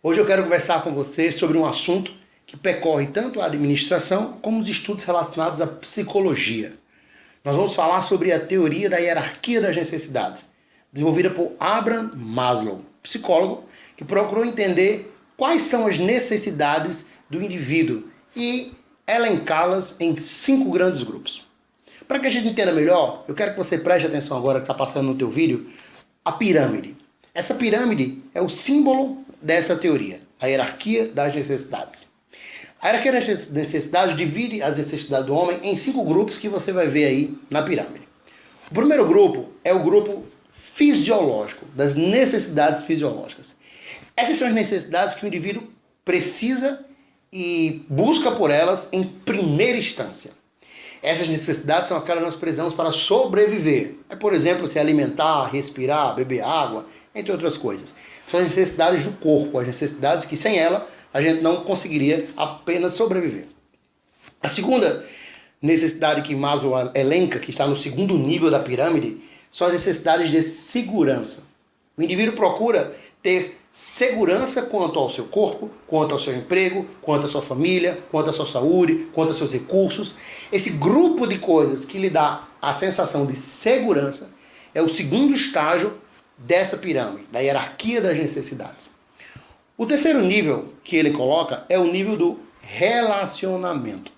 Hoje eu quero conversar com você sobre um assunto que percorre tanto a administração como os estudos relacionados à psicologia. Nós vamos falar sobre a teoria da hierarquia das necessidades, desenvolvida por Abraham Maslow, psicólogo que procurou entender quais são as necessidades do indivíduo e elencá-las em 5 grandes grupos. Para que a gente entenda melhor, eu quero que você preste atenção agora que está passando no teu vídeo, a pirâmide. Essa pirâmide é o símbolo dessa teoria, a hierarquia das necessidades. A hierarquia das necessidades divide as necessidades do homem em 5 grupos que você vai ver aí na pirâmide. O primeiro grupo é o grupo fisiológico, das necessidades fisiológicas. Essas são as necessidades que o indivíduo precisa e busca por elas em primeira instância. Essas necessidades são aquelas que nós precisamos para sobreviver. É, por exemplo, se alimentar, respirar, beber água, entre outras coisas. São as necessidades do corpo, as necessidades que sem ela a gente não conseguiria apenas sobreviver. A segunda necessidade que Maslow elenca, que está no segundo nível da pirâmide, são as necessidades de segurança. O indivíduo procura ter segurança quanto ao seu corpo, quanto ao seu emprego, quanto à sua família, quanto à sua saúde, quanto aos seus recursos. Esse grupo de coisas que lhe dá a sensação de segurança é o segundo estágio dessa pirâmide, da hierarquia das necessidades. O terceiro nível que ele coloca é o nível do relacionamento.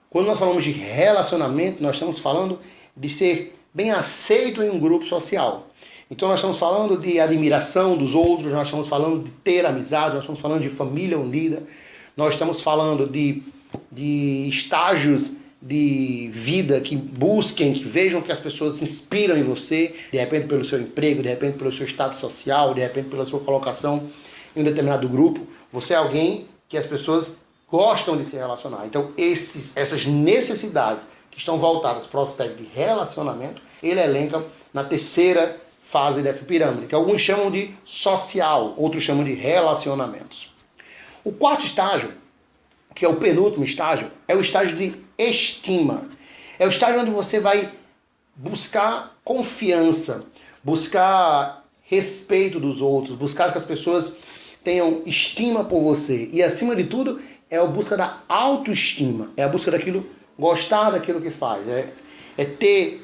Quando nós falamos de relacionamento, nós estamos falando de ser bem aceito em um grupo social. Então nós estamos falando de admiração dos outros, nós estamos falando de ter amizade, nós estamos falando de família unida, nós estamos falando de estágios de vida que busquem, que vejam que as pessoas se inspiram em você, de repente pelo seu emprego, de repente pelo seu status social, de repente pela sua colocação em um determinado grupo. Você é alguém que as pessoas gostam de se relacionar. Então essas necessidades que estão voltadas para o aspecto de relacionamento, ele elenca na terceira fase dessa pirâmide, que alguns chamam de social, outros chamam de relacionamentos. O quarto estágio, que é o penúltimo estágio, é o estágio de estima. É o estágio onde você vai buscar confiança, buscar respeito dos outros, buscar que as pessoas tenham estima por você. E acima de tudo, é a busca da autoestima, é a busca daquilo, gostar daquilo que faz, é ter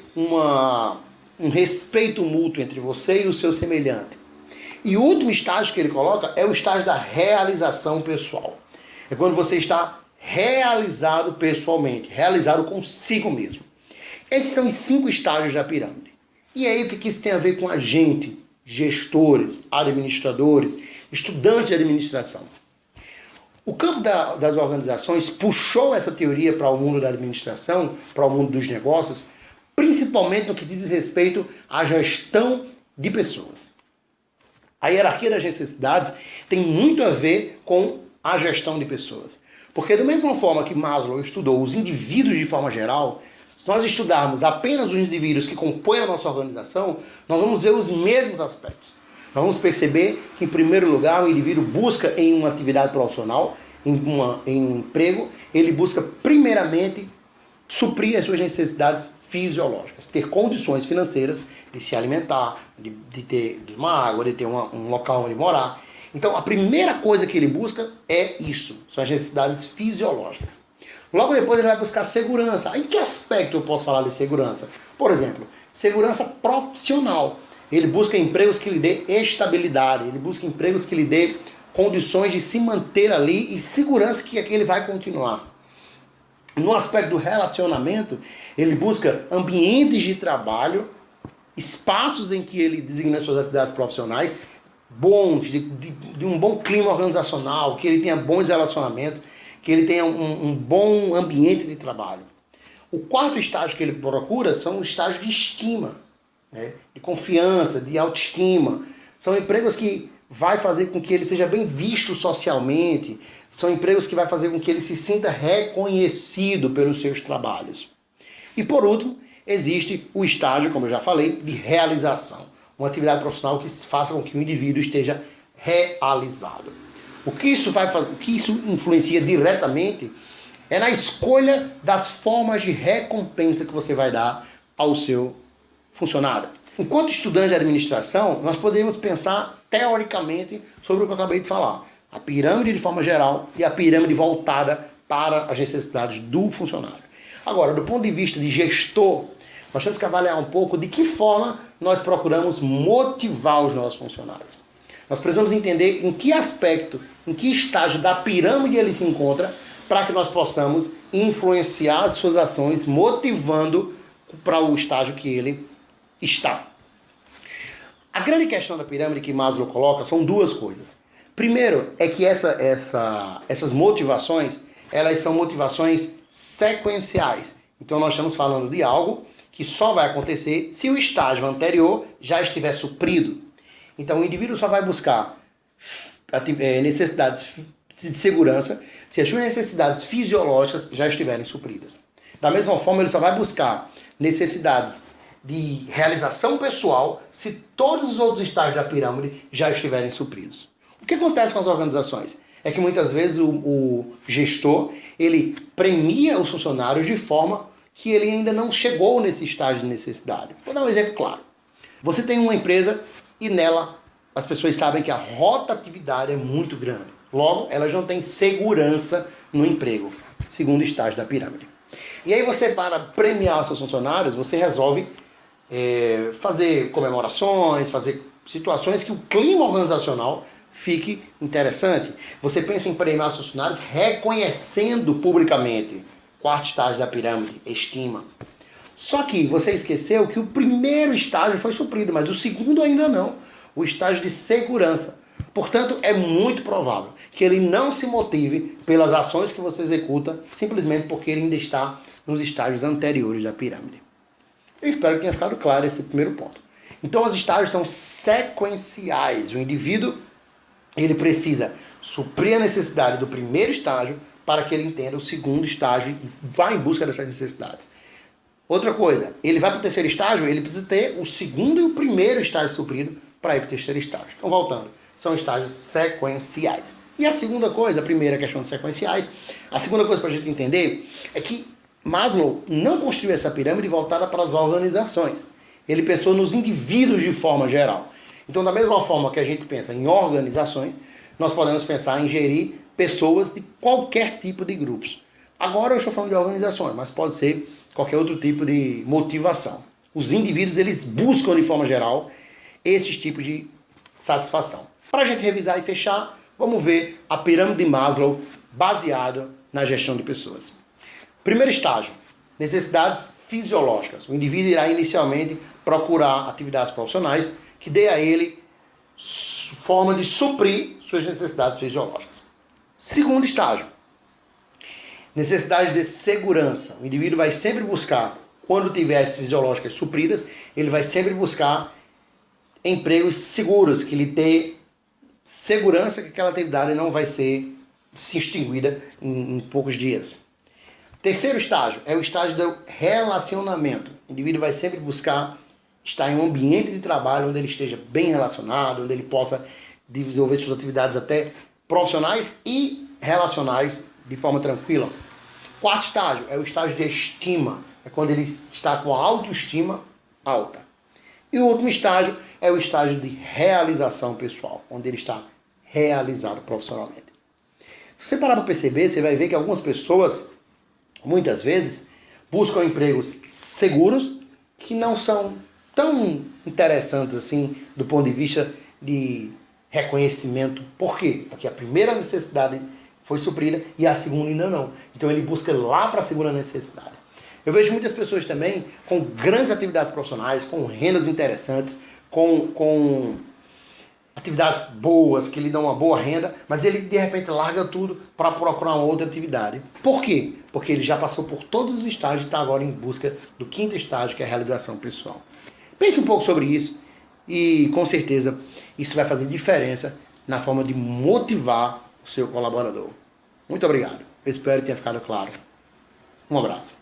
um respeito mútuo entre você e o seu semelhante. E o último estágio que ele coloca é o estágio da realização pessoal. É quando você está realizado pessoalmente, realizado consigo mesmo. Esses são os 5 estágios da pirâmide. E aí o que isso tem a ver com a gente, gestores, administradores, estudantes de administração? O campo das organizações puxou essa teoria para o mundo da administração, para o mundo dos negócios, principalmente no que diz respeito à gestão de pessoas. A hierarquia das necessidades tem muito a ver com a gestão de pessoas. Porque da mesma forma que Maslow estudou os indivíduos de forma geral, se nós estudarmos apenas os indivíduos que compõem a nossa organização, nós vamos ver os mesmos aspectos. Nós vamos perceber que, em primeiro lugar, o indivíduo busca em uma atividade profissional, em um emprego, ele busca primeiramente suprir as suas necessidades fisiológicas, ter condições financeiras de se alimentar, de ter uma água, de ter um local onde morar. Então, a primeira coisa que ele busca é isso, são as necessidades fisiológicas. Logo depois ele vai buscar segurança. Em que aspecto eu posso falar de segurança? Por exemplo, segurança profissional. Ele busca empregos que lhe dê estabilidade, ele busca empregos que lhe dê condições de se manter ali e segurança que aqui ele vai continuar. No aspecto do relacionamento, ele busca ambientes de trabalho, espaços em que ele designa suas atividades profissionais bons, de um bom clima organizacional, que ele tenha bons relacionamentos, que ele tenha um bom ambiente de trabalho. O quarto estágio que ele procura são os estágios de estima, né? De confiança, de autoestima. São empregos que vai fazer com que ele seja bem visto socialmente, são empregos que vai fazer com que ele se sinta reconhecido pelos seus trabalhos. E por último, existe o estágio, como eu já falei, de realização. Uma atividade profissional que faça com que o indivíduo esteja realizado. O que isso vai fazer, o que isso influencia diretamente é na escolha das formas de recompensa que você vai dar ao seu funcionário. Enquanto estudante de administração, nós poderíamos pensar teoricamente sobre o que eu acabei de falar. A pirâmide de forma geral e a pirâmide voltada para as necessidades do funcionário. Agora, do ponto de vista de gestor, nós temos que avaliar um pouco de que forma nós procuramos motivar os nossos funcionários. Nós precisamos entender em que aspecto, em que estágio da pirâmide ele se encontra, para que nós possamos influenciar as suas ações, motivando para o estágio que ele está. A grande questão da pirâmide que Maslow coloca são duas coisas. Primeiro é que essas motivações, elas são motivações sequenciais. Então nós estamos falando de algo que só vai acontecer se o estágio anterior já estiver suprido. Então o indivíduo só vai buscar necessidades de segurança se as suas necessidades fisiológicas já estiverem supridas. Da mesma forma, ele só vai buscar necessidades de realização pessoal se todos os outros estágios da pirâmide já estiverem supridos. O que acontece com as organizações? É que muitas vezes o gestor, ele premia os funcionários de forma que ele ainda não chegou nesse estágio de necessidade. Vou dar um exemplo claro. Você tem uma empresa e nela as pessoas sabem que a rotatividade é muito grande. Logo, elas não têm segurança no emprego, segundo estágio da pirâmide. E aí você, para premiar os seus funcionários, você resolve fazer comemorações, fazer situações que o clima organizacional fique interessante. Você pensa em premiar os funcionários reconhecendo publicamente. Quarto estágio da pirâmide, estima. Só que você esqueceu que o primeiro estágio foi suprido, mas o segundo ainda não. O estágio de segurança. Portanto, é muito provável que ele não se motive pelas ações que você executa, simplesmente porque ele ainda está nos estágios anteriores da pirâmide. Eu espero que tenha ficado claro esse primeiro ponto. Então, os estágios são sequenciais. O indivíduo ele precisa suprir a necessidade do primeiro estágio para que ele entenda o segundo estágio e vá em busca dessas necessidades. Outra coisa, ele vai para o terceiro estágio, ele precisa ter o segundo e o primeiro estágio suprido para ir para o terceiro estágio. Então, voltando, são estágios sequenciais. E a segunda coisa, a primeira questão de sequenciais, a segunda coisa para a gente entender é que Maslow não construiu essa pirâmide voltada para as organizações. Ele pensou nos indivíduos de forma geral. Então, da mesma forma que a gente pensa em organizações, nós podemos pensar em gerir pessoas de qualquer tipo de grupos. Agora eu estou falando de organizações, mas pode ser qualquer outro tipo de motivação. Os indivíduos, eles buscam de forma geral esses tipos de satisfação. Para a gente revisar e fechar, vamos ver a pirâmide de Maslow baseada na gestão de pessoas. Primeiro estágio, necessidades fisiológicas. O indivíduo irá inicialmente procurar atividades profissionais que dê a ele forma de suprir suas necessidades fisiológicas. Segundo estágio, necessidades de segurança. O indivíduo vai sempre buscar, quando tiver as fisiológicas supridas, ele vai sempre buscar empregos seguros, que lhe dê segurança que aquela atividade não vai ser extinguida em poucos dias. Terceiro estágio é o estágio do relacionamento. O indivíduo vai sempre buscar estar em um ambiente de trabalho onde ele esteja bem relacionado, onde ele possa desenvolver suas atividades até profissionais e relacionais de forma tranquila. Quarto estágio é o estágio de estima. É quando ele está com a autoestima alta. E o último estágio é o estágio de realização pessoal, onde ele está realizado profissionalmente. Se você parar para perceber, você vai ver que algumas pessoas, muitas vezes, buscam empregos seguros que não são tão interessantes assim do ponto de vista de reconhecimento. Por quê? Porque a primeira necessidade foi suprida e a segunda ainda não. Então ele busca lá para a segunda necessidade. Eu vejo muitas pessoas também com grandes atividades profissionais, com rendas interessantes, com atividades boas, que lhe dão uma boa renda, mas ele de repente larga tudo para procurar uma outra atividade. Por quê? Porque ele já passou por todos os estágios e está agora em busca do quinto estágio, que é a realização pessoal. Pense um pouco sobre isso e com certeza isso vai fazer diferença na forma de motivar o seu colaborador. Muito obrigado. Eu espero que tenha ficado claro. Um abraço.